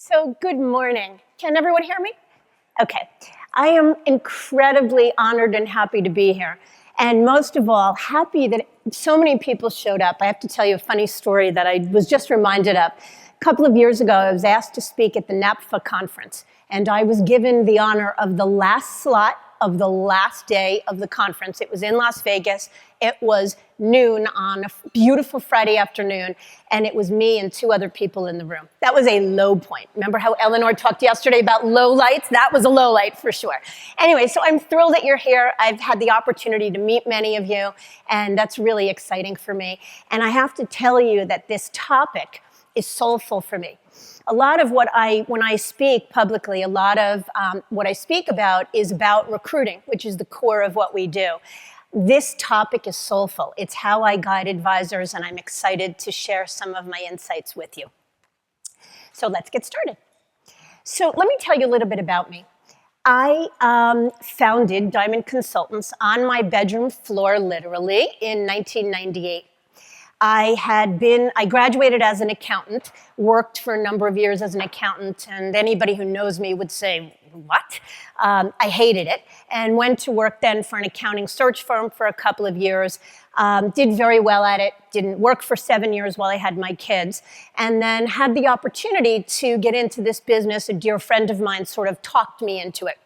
So good morning. Can everyone hear me? Okay. I am incredibly honored and happy to be here. And most of all, happy that so many people showed up. I have to tell you a funny story that I was just reminded of. A couple of years ago, I was asked to speak at the NAPFA conference, and I was given the honor of the last slot of the last day of the conference. It was in Las Vegas. It was noon on a beautiful Friday afternoon, and it was me and two other people in the room. That was a low point. Remember how Eleanor talked yesterday about low lights? That was a low light for sure. Anyway, so I'm thrilled that you're here. I've had the opportunity to meet many of you, and that's really exciting for me. And I have to tell you that this topic is soulful for me. A lot of when I speak publicly, a lot of what I speak about is about recruiting, which is the core of what we do. This topic is soulful. It's how I guide advisors, and I'm excited to share some of my insights with you. So let's get started. So let me tell you a little bit about me. I founded Diamond Consultants on my bedroom floor, literally, in 1998. I graduated as an accountant, worked for a number of years as an accountant, and anybody who knows me would say, what? I hated it, and went to work then for an accounting search firm for a couple of years, did very well at it, didn't work for 7 years while I had my kids, and then had the opportunity to get into this business. A dear friend of mine sort of talked me into it.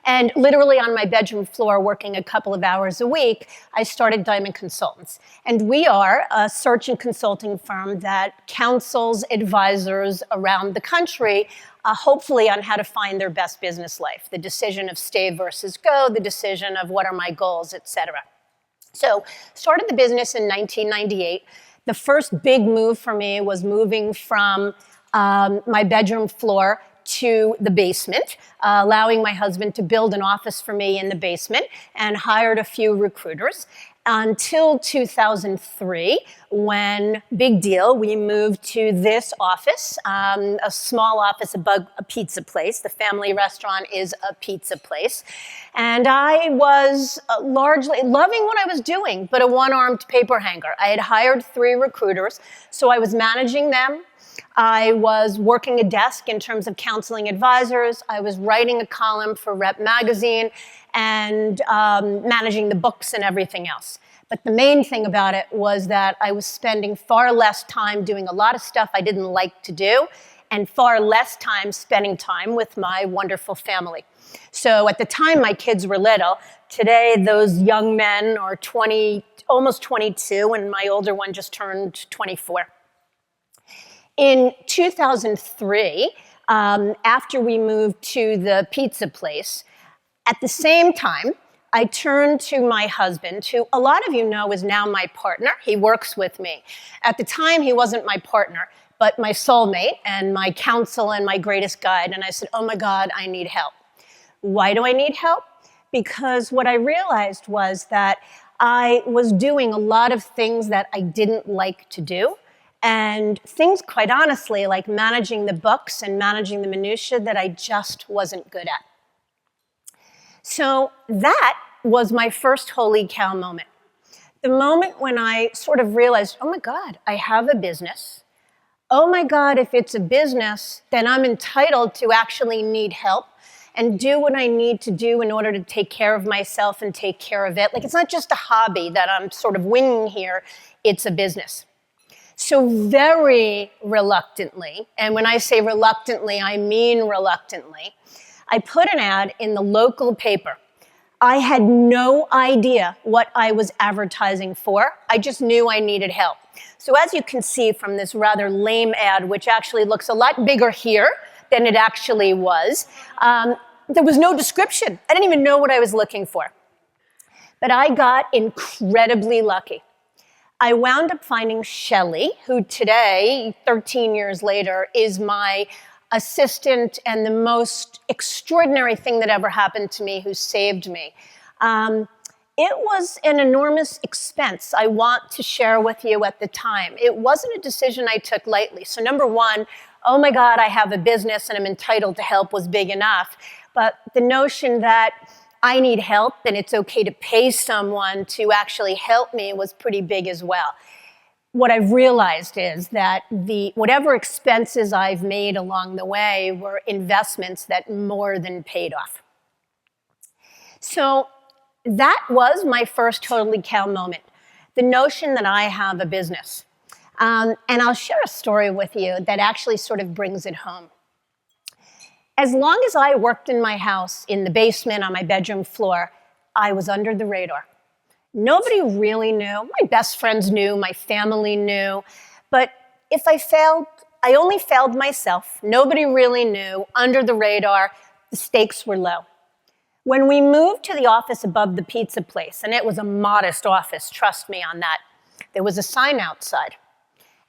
And literally on my bedroom floor, working a couple of hours a week, I started Diamond Consultants. And we are a search and consulting firm that counsels advisors around the country, hopefully on how to find their best business life, the decision of stay versus go, the decision of what are my goals, et cetera. So started the business in 1998. The first big move for me was moving from my bedroom floor to the basement, allowing my husband to build an office for me in the basement, and hired a few recruiters until 2003, when, big deal, we moved to this office, a small office above a pizza place. The family restaurant is a pizza place. And I was largely loving what I was doing, but a one-armed paper hanger. I had hired 3 recruiters, so I was managing them. I was working a desk in terms of counseling advisors. I was writing a column for Rep Magazine and managing the books and everything else. But the main thing about it was that I was spending far less time doing a lot of stuff I didn't like to do, and far less time spending time with my wonderful family. So at the time, my kids were little. Today, those young men are 20, almost 22, and my older one just turned 24. In 2003, after we moved to the pizza place, at the same time, I turned to my husband, who a lot of you know is now my partner. He works with me. At the time, he wasn't my partner, but my soulmate and my counsel and my greatest guide. And I said, oh my God, I need help. Why do I need help? Because what I realized was that I was doing a lot of things that I didn't like to do. And things, quite honestly, like managing the books and managing the minutiae that I just wasn't good at. So that was my first holy cow moment. The moment when I sort of realized, oh my God, I have a business. Oh my God, if it's a business, then I'm entitled to actually need help and do what I need to do in order to take care of myself and take care of it. Like, it's not just a hobby that I'm sort of winging here, it's a business. So very reluctantly, and when I say reluctantly, I mean reluctantly, I put an ad in the local paper. I had no idea what I was advertising for. I just knew I needed help. So as you can see from this rather lame ad, which actually looks a lot bigger here than it actually was, there was no description. I didn't even know what I was looking for. But I got incredibly lucky. I wound up finding Shelley, who today, 13 years later, is my assistant and the most extraordinary thing that ever happened to me, who saved me. It was an enormous expense, I want to share with you at the time. It wasn't a decision I took lightly. So number one, oh my God, I have a business and I'm entitled to help was big enough. But the notion that I need help and it's okay to pay someone to actually help me was pretty big as well. what I've realized is that whatever expenses I've made along the way were investments that more than paid off. So that was my first holy cow moment, the notion that I have a business. And I'll share a story with you that actually sort of brings it home. As long as I worked in my house, in the basement, on my bedroom floor, I was under the radar. Nobody really knew. My best friends knew, my family knew. But if I failed, I only failed myself. Nobody really knew, under the radar, the stakes were low. When we moved to the office above the pizza place, and it was a modest office, trust me on that, there was a sign outside.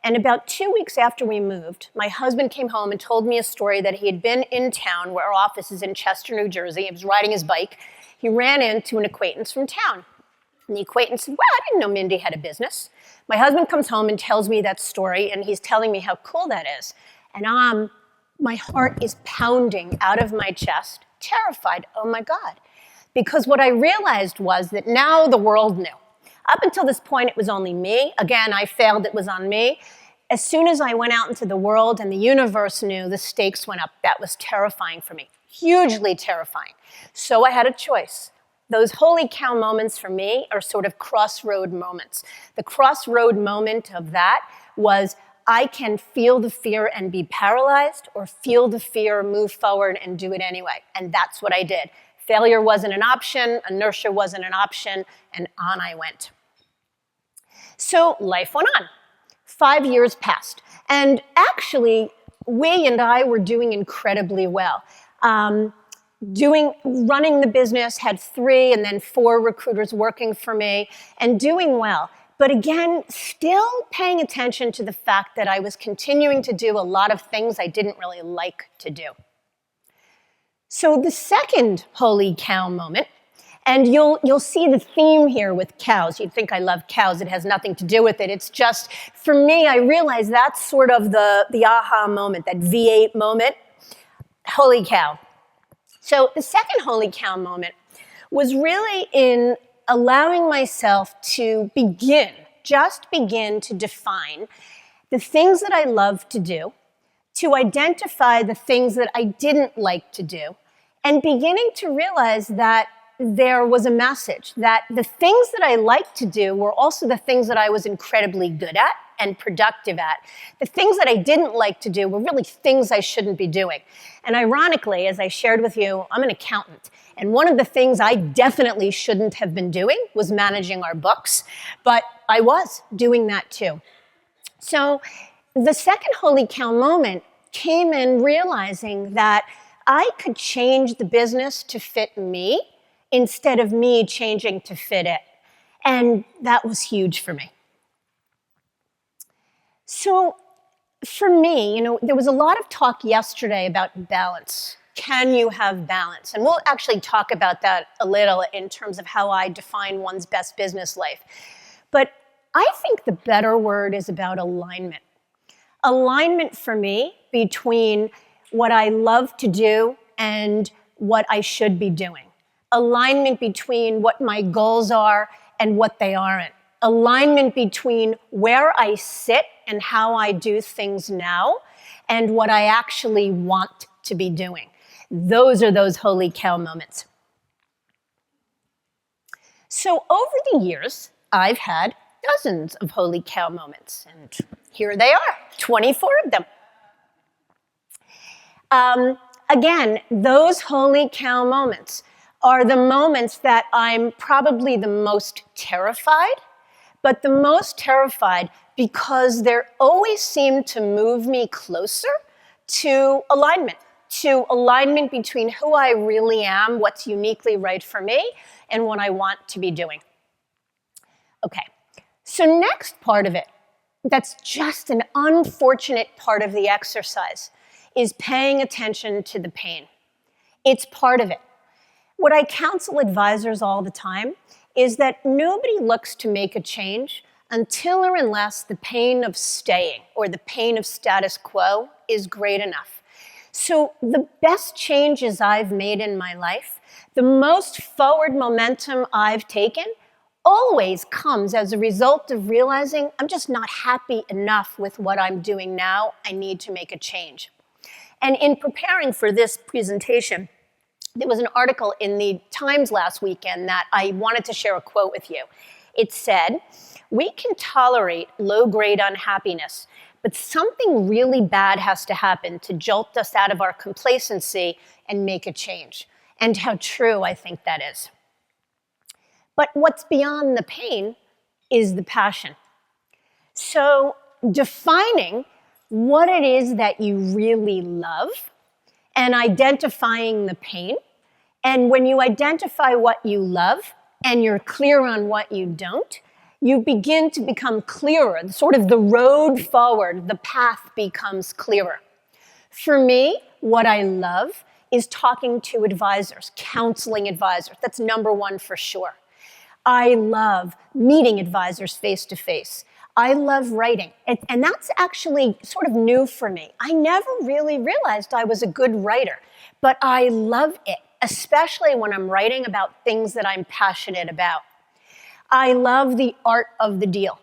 And about 2 weeks after we moved, my husband came home and told me a story that he had been in town, where our office is in Chester, New Jersey. He was riding his bike. He ran into an acquaintance from town. And the acquaintance said, well, I didn't know Mindy had a business. My husband comes home and tells me that story, and he's telling me how cool that is. And my heart is pounding out of my chest, terrified, oh my God. Because what I realized was that now the world knew. Up until this point, it was only me. Again, I failed, it was on me. As soon as I went out into the world and the universe knew, the stakes went up. That was terrifying for me, hugely terrifying. So I had a choice. Those holy cow moments for me are sort of crossroad moments. The crossroad moment of that was I can feel the fear and be paralyzed, or feel the fear, move forward, and do it anyway. And that's what I did. Failure wasn't an option, inertia wasn't an option, and on I went. So life went on. 5 years passed. And actually, we and I were doing incredibly well. Running the business, had 3 and then 4 recruiters working for me, and doing well. But again, still paying attention to the fact that I was continuing to do a lot of things I didn't really like to do. So the second holy cow moment, and you'll see the theme here with cows. You'd think I love cows. It has nothing to do with it. It's just, for me, I realize that's sort of the aha moment, that V8 moment. Holy cow. So the second holy cow moment was really in allowing myself to just begin to define the things that I love to do, to identify the things that I didn't like to do, and beginning to realize that there was a message, that the things that I liked to do were also the things that I was incredibly good at and productive at. The things that I didn't like to do were really things I shouldn't be doing. And ironically, as I shared with you, I'm an accountant. And one of the things I definitely shouldn't have been doing was managing our books, but I was doing that too. So the second holy cow moment came in realizing that I could change the business to fit me instead of me changing to fit it. And that was huge for me. So for me, there was a lot of talk yesterday about balance. Can you have balance? And we'll actually talk about that a little in terms of how I define one's best business life. But I think the better word is about alignment. Alignment for me between what I love to do and what I should be doing. Alignment between what my goals are and what they aren't. Alignment between where I sit and how I do things now and what I actually want to be doing. Those are those holy cow moments. So over the years, I've had dozens of holy cow moments, and here they are, 24 of them. Again, those holy cow moments are the moments that I'm probably the most terrified, but the most terrified because they always seem to move me closer to alignment between who I really am, what's uniquely right for me, and what I want to be doing. Okay, so next part of it, that's just an unfortunate part of the exercise, is paying attention to the pain. It's part of it. What I counsel advisors all the time is that nobody looks to make a change until or unless the pain of staying or the pain of status quo is great enough. So the best changes I've made in my life, the most forward momentum I've taken, always comes as a result of realizing I'm just not happy enough with what I'm doing now. I need to make a change. And in preparing for this presentation, there was an article in the Times last weekend that I wanted to share a quote with you. It said, "We can tolerate low-grade unhappiness, but something really bad has to happen to jolt us out of our complacency and make a change." And how true I think that is. But what's beyond the pain is the passion. So defining what it is that you really love and identifying the pain. And when you identify what you love and you're clear on what you don't, you begin to become clearer. Sort of the road forward, the path becomes clearer. For me, what I love is talking to advisors, counseling advisors. That's number one for sure. I love meeting advisors face to face. I love writing, and that's actually sort of new for me. I never really realized I was a good writer, but I love it, especially when I'm writing about things that I'm passionate about. I love the art of the deal.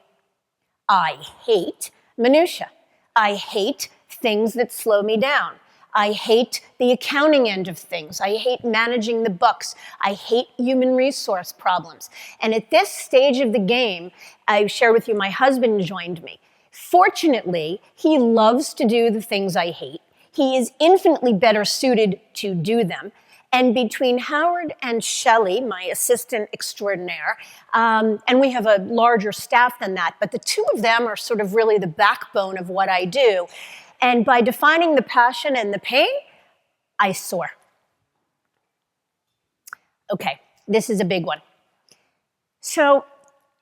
I hate minutia. I hate things that slow me down. I hate the accounting end of things. I hate managing the books. I hate human resource problems. And at this stage of the game, I share with you, my husband joined me. Fortunately, he loves to do the things I hate. He is infinitely better suited to do them. And between Howard and Shelley, my assistant extraordinaire, and we have a larger staff than that, but the two of them are sort of really the backbone of what I do. And by defining the passion and the pain, I soar. Okay, this is a big one. So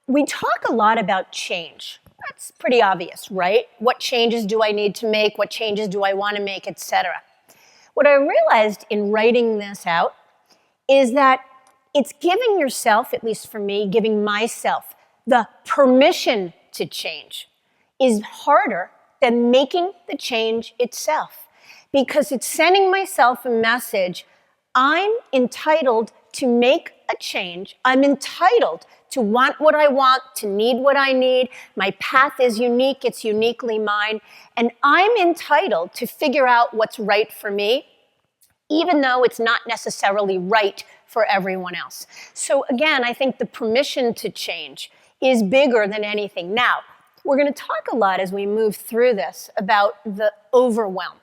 we talk a lot about change. That's pretty obvious, right? What changes do I need to make? What changes do I want to make, etc. What I realized in writing this out is that it's giving yourself, at least for me, giving myself the permission to change is harder than making the change itself, because it's sending myself a message. I'm entitled to make a change. I'm entitled to want what I want, to need what I need. My path is unique. It's uniquely mine. And I'm entitled to figure out what's right for me, even though it's not necessarily right for everyone else. So again, I think the permission to change is bigger than anything. Now, we're going to talk a lot as we move through this about the overwhelm,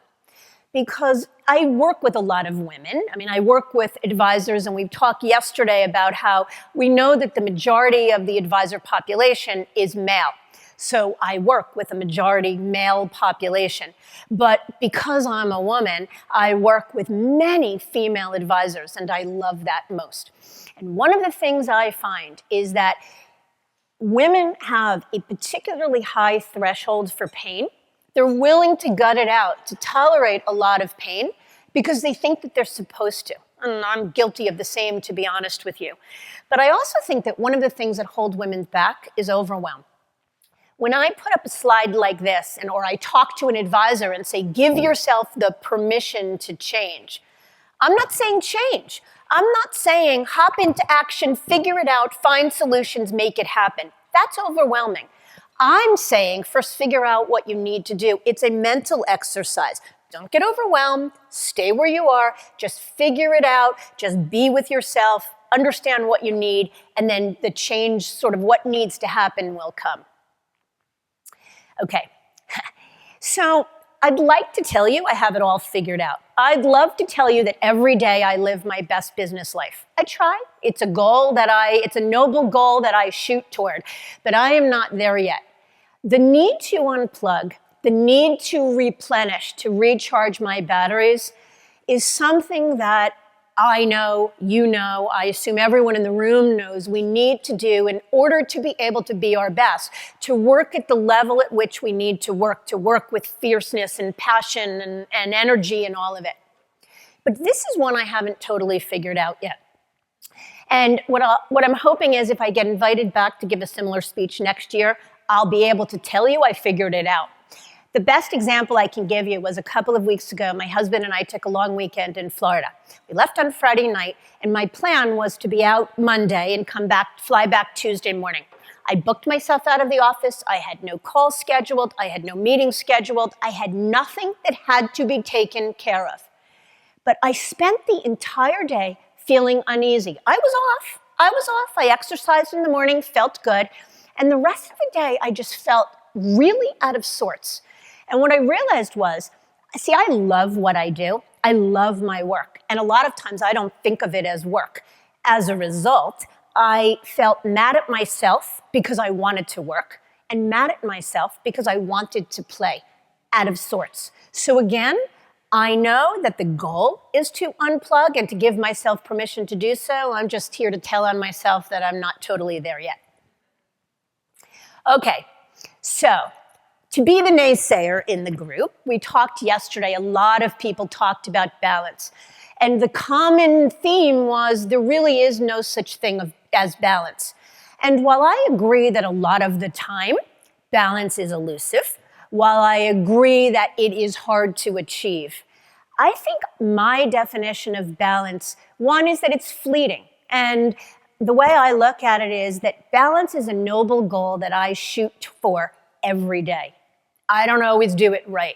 because I work with a lot of women. I mean, I work with advisors, and we've talked yesterday about how we know that the majority of the advisor population is male. So I work with a majority male population. But because I'm a woman, I work with many female advisors, and I love that most. And one of the things I find is that women have a particularly high threshold for pain. They're willing to gut it out, to tolerate a lot of pain, because they think that they're supposed to. And I'm guilty of the same, to be honest with you. But I also think that one of the things that hold women back is overwhelm. When I put up a slide like this, or I talk to an advisor and say, give yourself the permission to change, I'm not saying change. I'm not saying hop into action, figure it out, find solutions, make it happen. That's overwhelming. I'm saying first figure out what you need to do. It's a mental exercise. Don't get overwhelmed. Stay where you are. Just figure it out. Just be with yourself. Understand what you need. And then the change, sort of what needs to happen, will come. Okay. So I'd like to tell you I have it all figured out. I'd love to tell you that every day I live my best business life. I try. It's a goal it's a noble goal that I shoot toward, but I am not there yet. The need to unplug, the need to replenish, to recharge my batteries is something that I know, you know, I assume everyone in the room knows we need to do in order to be able to be our best, to work at the level at which we need to work with fierceness and passion and energy and all of it. But this is one I haven't totally figured out yet. And what I'm hoping is if I get invited back to give a similar speech next year, I'll be able to tell you I figured it out. The best example I can give you was a couple of weeks ago, my husband and I took a long weekend in Florida. We left on Friday night, and my plan was to be out Monday and fly back Tuesday morning. I booked myself out of the office. I had no calls scheduled. I had no meetings scheduled. I had nothing that had to be taken care of. But I spent the entire day feeling uneasy. I was off. I exercised in the morning, felt good. And the rest of the day, I just felt really out of sorts. And what I realized was, see, I love what I do. I love my work. And a lot of times I don't think of it as work. As a result, I felt mad at myself because I wanted to work, and mad at myself because I wanted to play, out of sorts. So again, I know that the goal is to unplug and to give myself permission to do so. I'm just here to tell on myself that I'm not totally there yet. Okay, so to be the naysayer in the group, we talked yesterday, a lot of people talked about balance. And the common theme was there really is no such thing as balance. And while I agree that a lot of the time balance is elusive, while I agree that it is hard to achieve, I think my definition of balance, one is that it's fleeting. And the way I look at it is that balance is a noble goal that I shoot for every day. I don't always do it right.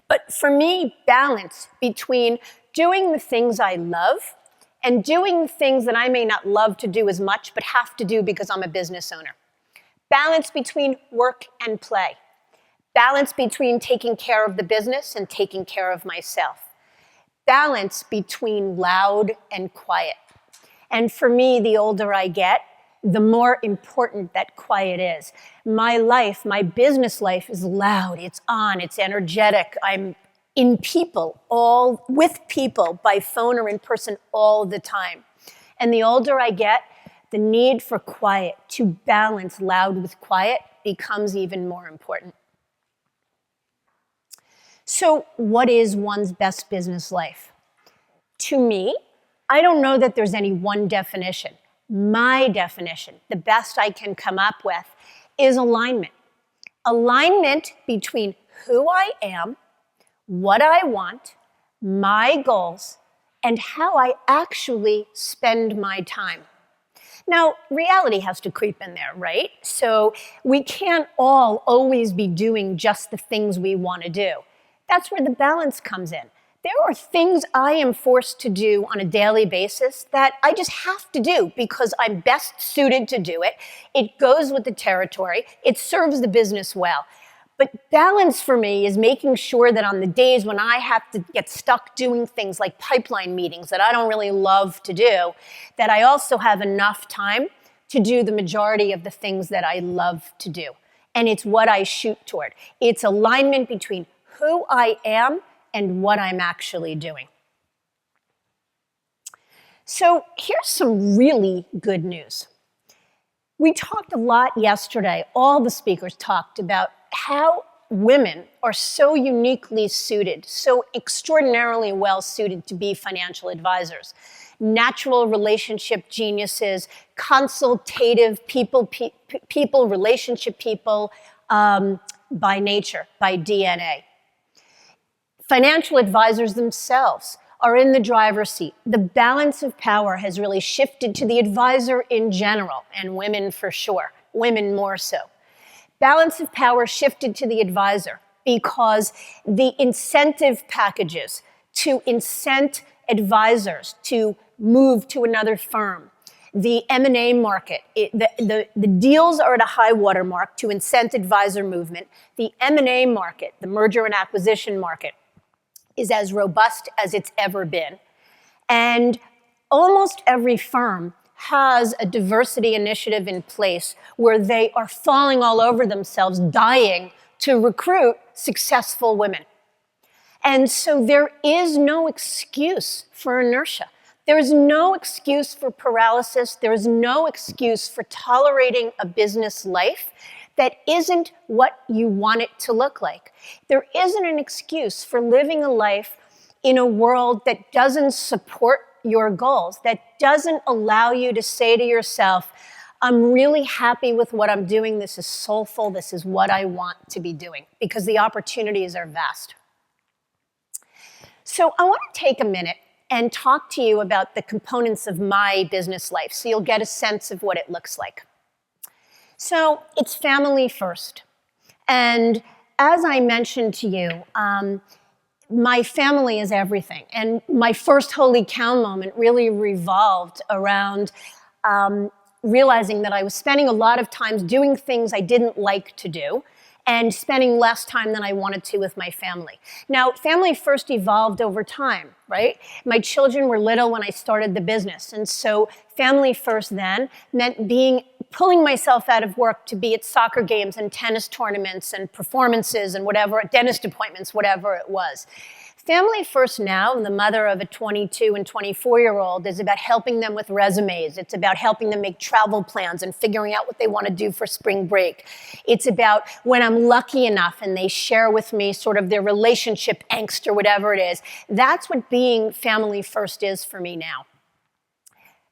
But for me, balance between doing the things I love and doing things that I may not love to do as much, but have to do because I'm a business owner. Balance between work and play. Balance between taking care of the business and taking care of myself. Balance between loud and quiet. And for me, the older I get, the more important that quiet is. My life, my business life is loud, it's on, it's energetic. I'm in people, with people, by phone or in person all the time. And the older I get, the need for quiet, to balance loud with quiet, becomes even more important. So what is one's best business life? To me, I don't know that there's any one definition. My definition, the best I can come up with, is alignment. Alignment between who I am, what I want, my goals, and how I actually spend my time. Now, reality has to creep in there, right? So we can't all always be doing just the things we want to do. That's where the balance comes in. There are things I am forced to do on a daily basis that I just have to do because I'm best suited to do it. It goes with the territory. It serves the business well. But balance for me is making sure that on the days when I have to get stuck doing things like pipeline meetings that I don't really love to do, that I also have enough time to do the majority of the things that I love to do. And it's what I shoot toward. It's alignment between who I am and what I'm actually doing. So here's some really good news. We talked a lot yesterday, all the speakers talked about how women are so uniquely suited, so extraordinarily well suited to be financial advisors. Natural relationship geniuses, consultative people, relationship people by nature, by DNA. Financial advisors themselves are in the driver's seat. The balance of power has really shifted to the advisor in general, and women for sure, women more so. Balance of power shifted to the advisor because the incentive packages to incent advisors to move to another firm, the M&A market, the deals are at a high water mark to incent advisor movement. The M&A market, the merger and acquisition market, is as robust as it's ever been. And almost every firm has a diversity initiative in place where they are falling all over themselves, dying to recruit successful women. And so there is no excuse for inertia. There is no excuse for paralysis. There is no excuse for tolerating a business life that isn't what you want it to look like. There isn't an excuse for living a life in a world that doesn't support your goals, that doesn't allow you to say to yourself, I'm really happy with what I'm doing. This is soulful. This is what I want to be doing because the opportunities are vast. So I want to take a minute and talk to you about the components of my business life so you'll get a sense of what it looks like. So it's family first. And as I mentioned to you, my family is everything. And my first holy cow moment really revolved around realizing that I was spending a lot of time doing things I didn't like to do and spending less time than I wanted to with my family. Now, family first evolved over time, right? My children were little when I started the business. And so family first then meant pulling myself out of work to be at soccer games and tennis tournaments and performances and whatever, dentist appointments, whatever it was. Family first now, the mother of a 22 and 24-year-old, is about helping them with resumes. It's about helping them make travel plans and figuring out what they want to do for spring break. It's about when I'm lucky enough and they share with me sort of their relationship angst or whatever it is. That's what being family first is for me now.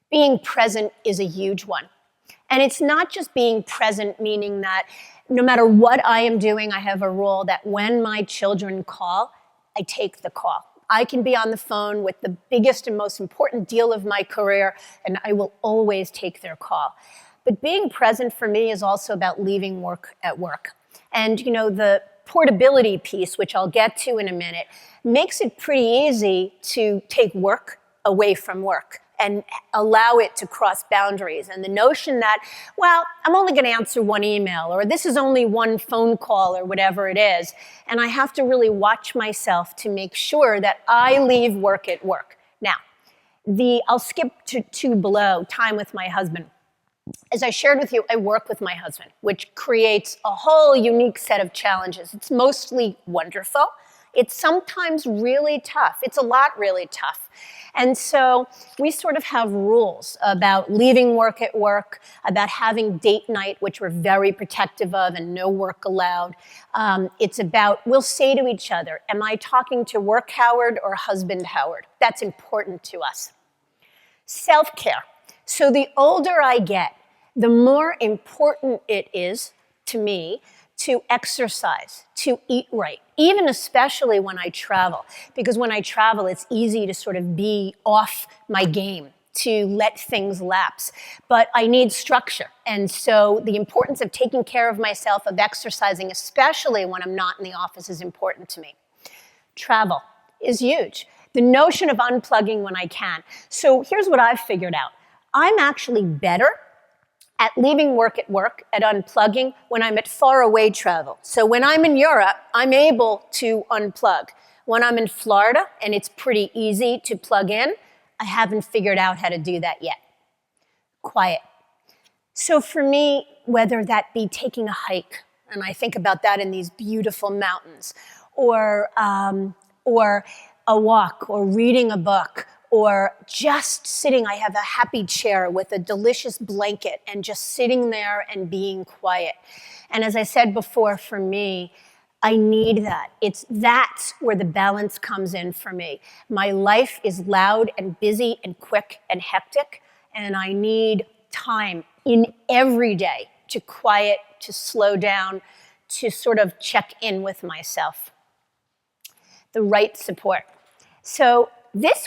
Being present is a huge one. And it's not just being present, meaning that no matter what I am doing, I have a rule that when my children call, I take the call. I can be on the phone with the biggest and most important deal of my career, and I will always take their call. But being present for me is also about leaving work at work. And the portability piece, which I'll get to in a minute, makes it pretty easy to take work away from work and allow it to cross boundaries. And the notion that, well, I'm only going to answer one email, or this is only one phone call, or whatever it is. And I have to really watch myself to make sure that I leave work at work. Now, I'll skip to two below, time with my husband. As I shared with you, I work with my husband, which creates a whole unique set of challenges. It's mostly wonderful. It's sometimes really tough. It's a lot really tough. And so we sort of have rules about leaving work at work, about having date night, which we're very protective of, and no work allowed. It's about, we'll say to each other, am I talking to work Howard or husband Howard? That's important to us. Self-care. So the older I get, the more important it is to me to exercise, to eat right, even especially when I travel. Because when I travel, it's easy to sort of be off my game, to let things lapse. But I need structure. And so the importance of taking care of myself, of exercising, especially when I'm not in the office, is important to me. Travel is huge. The notion of unplugging when I can. So here's what I've figured out. I'm actually better at leaving work at unplugging when I'm at far away travel. So when I'm in Europe, I'm able to unplug. When I'm in Florida, and it's pretty easy to plug in, I haven't figured out how to do that yet. Quiet. So for me, whether that be taking a hike, and I think about that in these beautiful mountains, or a walk, or reading a book, or just sitting, I have a happy chair with a delicious blanket and just sitting there and being quiet. And as I said before, for me, I need that. That's where the balance comes in for me. My life is loud and busy and quick and hectic, and I need time in every day to quiet, to slow down, to sort of check in with myself. The right support. So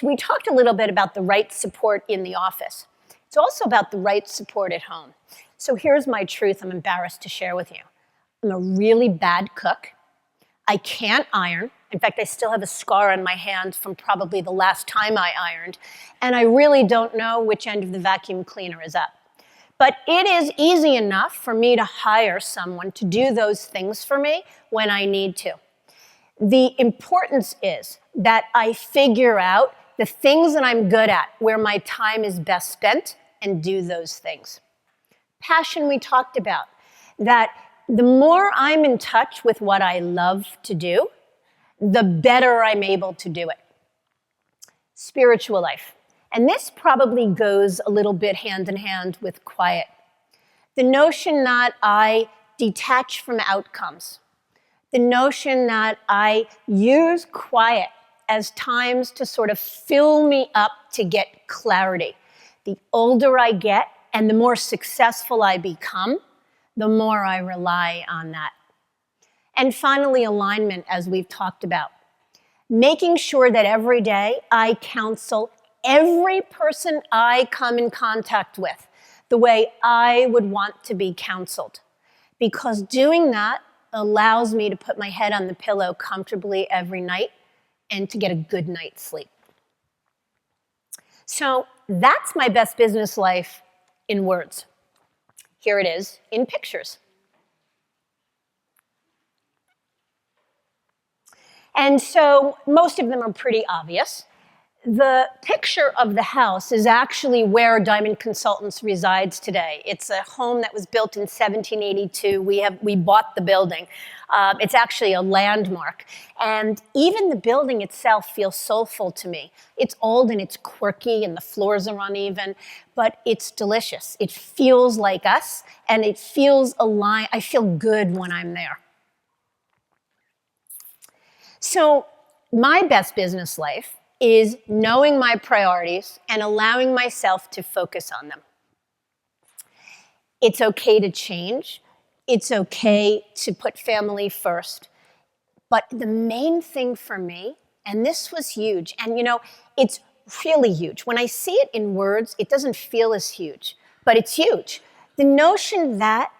we talked a little bit about the right support in the office. It's also about the right support at home. So here's my truth I'm embarrassed to share with you. I'm a really bad cook. I can't iron. In fact, I still have a scar on my hand from probably the last time I ironed. And I really don't know which end of the vacuum cleaner is up. But it is easy enough for me to hire someone to do those things for me when I need to. The importance is that I figure out the things that I'm good at, where my time is best spent, and do those things. Passion we talked about, that the more I'm in touch with what I love to do, the better I'm able to do it. Spiritual life. And this probably goes a little bit hand in hand with quiet. The notion that I detach from outcomes. The notion that I use quiet as times to sort of fill me up to get clarity. The older I get, And the more successful I become, the more I rely on that. And finally, alignment, as we've talked about. Making sure that every day I counsel every person I come in contact with the way I would want to be counseled. Because doing that allows me to put my head on the pillow comfortably every night and to get a good night's sleep. So that's my best business life in words. Here it is in pictures. And so most of them are pretty obvious. The picture of the house is actually where Diamond Consultants resides today. It's a home that was built in 1782. We bought the building. It's actually a landmark. And even the building itself feels soulful to me. It's old and it's quirky and the floors are uneven, but it's delicious. It feels like us and it feels aligned. I feel good when I'm there. So my best business life is knowing my priorities and allowing myself to focus on them. It's okay to change. It's okay to put family first. But the main thing for me, and this was huge, and it's really huge. When I see it in words, it doesn't feel as huge, but it's huge. The notion that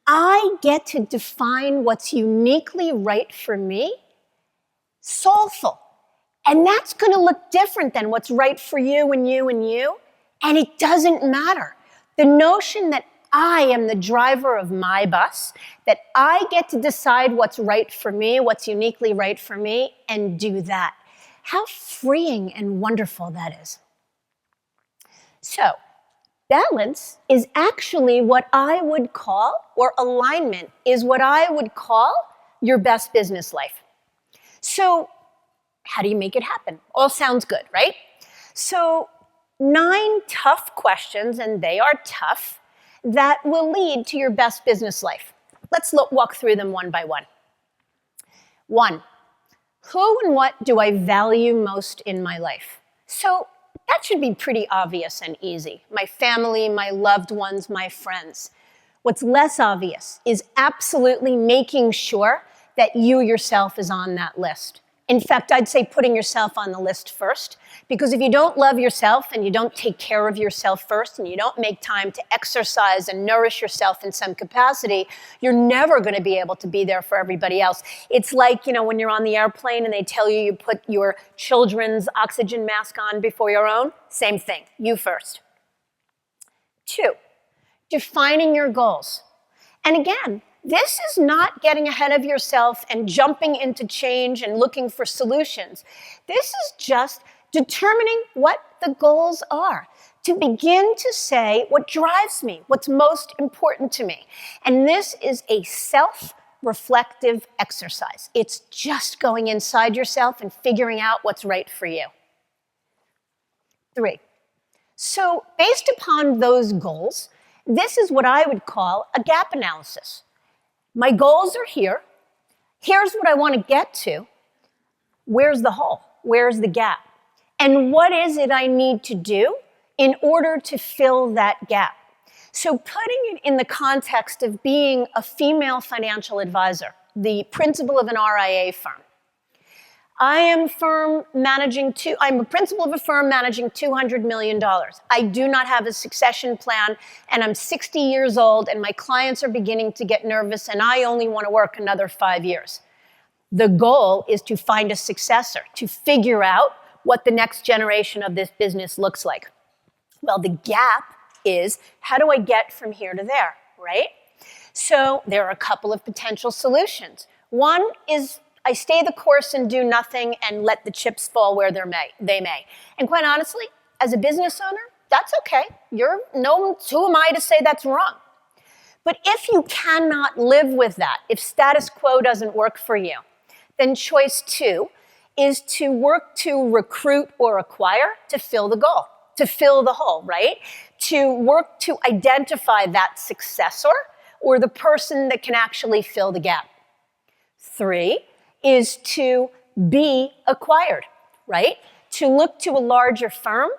I get to define what's uniquely right for me, soulful. And that's going to look different than what's right for you and you and you. And it doesn't matter. The notion that I am the driver of my bus, that I get to decide what's right for me, what's uniquely right for me, and do that. How freeing and wonderful that is. So, balance is actually what I would call, or alignment is what I would call your best business life. So, how do you make it happen? All sounds good, right? So, 9 tough questions, and they are tough, that will lead to your best business life. Let's walk through them one by one. 1, who and what do I value most in my life? So, that should be pretty obvious and easy. My family, my loved ones, my friends. What's less obvious is absolutely making sure that you yourself is on that list. In fact, I'd say putting yourself on the list first, because if you don't love yourself and you don't take care of yourself first and you don't make time to exercise and nourish yourself in some capacity, you're never going to be able to be there for everybody else. It's like, when you're on the airplane and they tell you you put your children's oxygen mask on before your own, same thing, you first. 2, defining your goals. And again, this is not getting ahead of yourself and jumping into change and looking for solutions. This is just determining what the goals are, to begin to say what drives me, what's most important to me. And this is a self-reflective exercise. It's just going inside yourself and figuring out what's right for you. 3, so based upon those goals, this is what I would call a gap analysis. My goals are here. Here's what I want to get to. Where's the hole? Where's the gap? And what is it I need to do in order to fill that gap? So putting it in the context of being a female financial advisor, the principal of an RIA firm. I'm a principal of a firm managing $200 million. I do not have a succession plan, and I'm 60 years old, and my clients are beginning to get nervous, and I only want to work another 5 years. The goal is to find a successor, to figure out what the next generation of this business looks like. Well, the gap is, how do I get from here to there, right? So there are a couple of potential solutions. One is I stay the course and do nothing and let the chips fall where they may. And quite honestly, as a business owner, that's okay. Who am I to say that's wrong? But if you cannot live with that, if status quo doesn't work for you, then choice 2 is to work to recruit or acquire to fill the goal, to fill the hole, right? To work to identify that successor or the person that can actually fill the gap. 3 is to be acquired, right? To look to a larger firm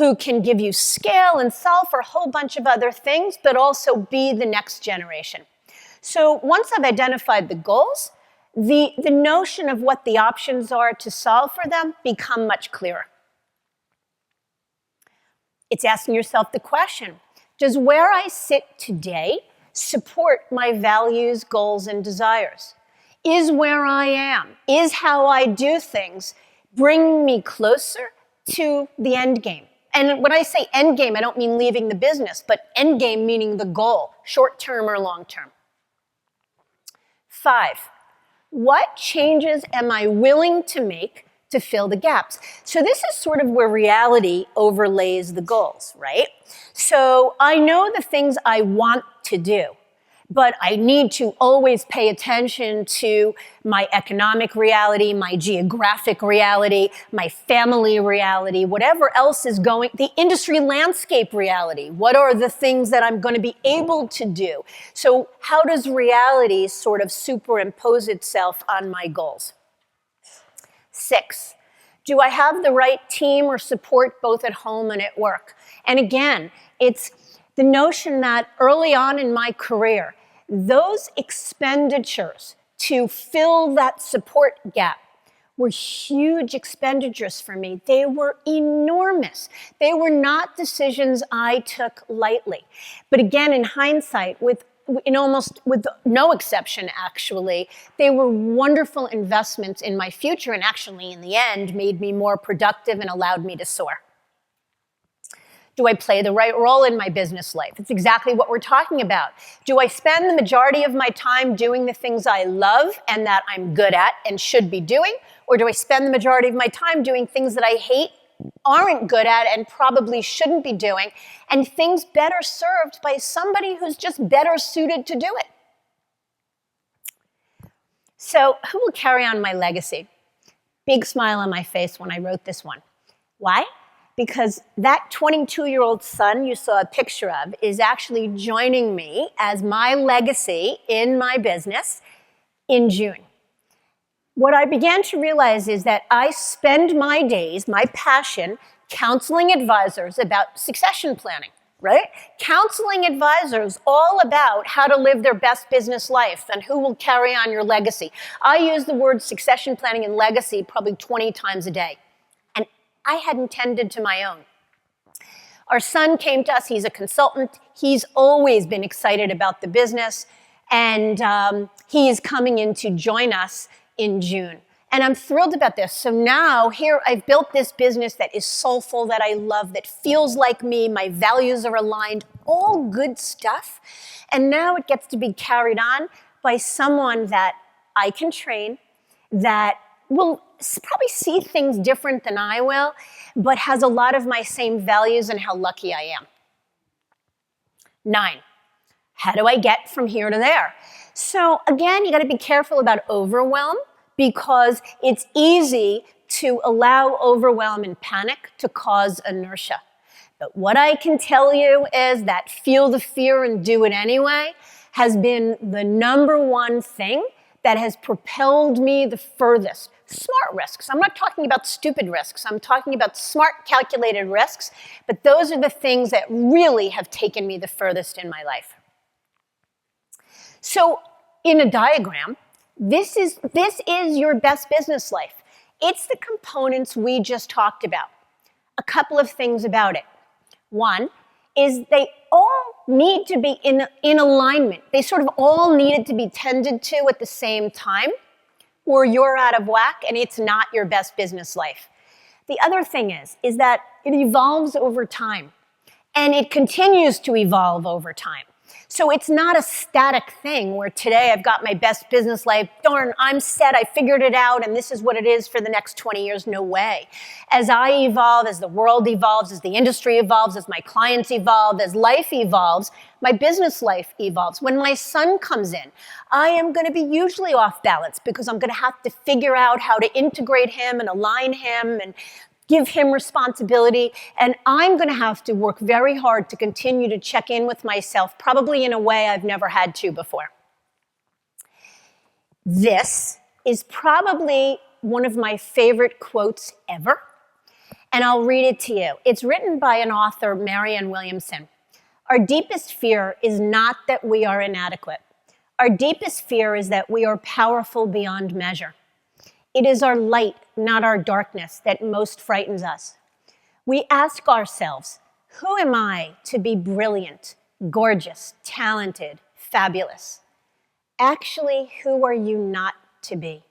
who can give you scale and solve for a whole bunch of other things, but also be the next generation. So once I've identified the goals, the notion of what the options are to solve for them become much clearer. It's asking yourself the question, does where I sit today support my values, goals, and desires? Is where I am, is how I do things, bring me closer to the end game? And when I say end game, I don't mean leaving the business, but end game meaning the goal, short-term or long-term. 5, what changes am I willing to make to fill the gaps? So this is sort of where reality overlays the goals, right? So I know the things I want to do, but I need to always pay attention to my economic reality, my geographic reality, my family reality, whatever else is going, the industry landscape reality. What are the things that I'm going to be able to do? So how does reality sort of superimpose itself on my goals? 6, do I have the right team or support both at home and at work? And again, it's the notion that early on in my career, those expenditures to fill that support gap were huge expenditures for me. They were enormous. They were not decisions I took lightly. But again, in hindsight, with no exception, actually, they were wonderful investments in my future and actually, in the end, made me more productive and allowed me to soar. Do I play the right role in my business life? It's exactly what we're talking about. Do I spend the majority of my time doing the things I love and that I'm good at and should be doing? Or do I spend the majority of my time doing things that I hate, aren't good at, and probably shouldn't be doing, and things better served by somebody who's just better suited to do it? So who will carry on my legacy? Big smile on my face when I wrote this one. Why? Because that 22-year-old son you saw a picture of is actually joining me as my legacy in my business in June. What I began to realize is that I spend my days, my passion, counseling advisors about succession planning, right? Counseling advisors all about how to live their best business life and who will carry on your legacy. I use the word succession planning and legacy probably 20 times a day. And I hadn't tended to my own. Our son came to us, he's a consultant. He's always been excited about the business. And he is coming in to join us in June. And I'm thrilled about this. So now here I've built this business that is soulful, that I love, that feels like me, my values are aligned, all good stuff. And now it gets to be carried on by someone that I can train, that will probably see things different than I will, but has a lot of my same values and how lucky I am. 9, how do I get from here to there? So again, you gotta be careful about overwhelm, because it's easy to allow overwhelm and panic to cause inertia. But what I can tell you is that feel the fear and do it anyway has been the number one thing that has propelled me the furthest. Smart risks. I'm not talking about stupid risks. I'm talking about smart, calculated risks. But those are the things that really have taken me the furthest in my life. So in a diagram, this is your best business life. It's the components we just talked about. A couple of things about it. One is they all need to be in alignment. They sort of all needed to be tended to at the same time, or you're out of whack and it's not your best business life. The other thing is that it evolves over time, and it continues to evolve over time. So it's not a static thing where today I've got my best business life, darn, I'm set, I figured it out, and this is what it is for the next 20 years. No way. As I evolve, as the world evolves, as the industry evolves, as my clients evolve, as life evolves, my business life evolves. When my son comes in, I am going to be hugely off balance because I'm going to have to figure out how to integrate him and align him and give him responsibility, and I'm going to have to work very hard to continue to check in with myself, probably in a way I've never had to before. This is probably one of my favorite quotes ever, and I'll read it to you. It's written by an author, Marianne Williamson. Our deepest fear is not that we are inadequate. Our deepest fear is that we are powerful beyond measure. It is our light, not our darkness, that most frightens us. We ask ourselves, who am I to be brilliant, gorgeous, talented, fabulous? Actually, who are you not to be?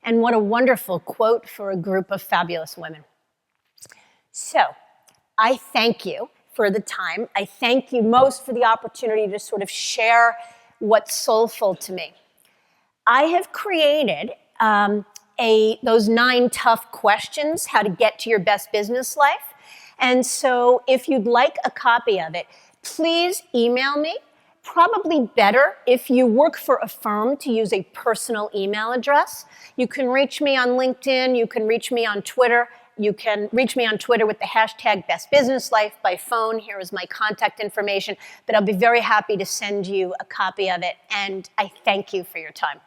And what a wonderful quote for a group of fabulous women. So, I thank you for the time. I thank you most for the opportunity to sort of share what's soulful to me. I have created those 9 tough questions, how to get to your best business life. And so if you'd like a copy of it, please email me. Probably better if you work for a firm to use a personal email address. You can reach me on LinkedIn. You can reach me on Twitter. You can reach me on Twitter with the hashtag bestbusinesslife by phone. Here is my contact information. But I'll be very happy to send you a copy of it. And I thank you for your time.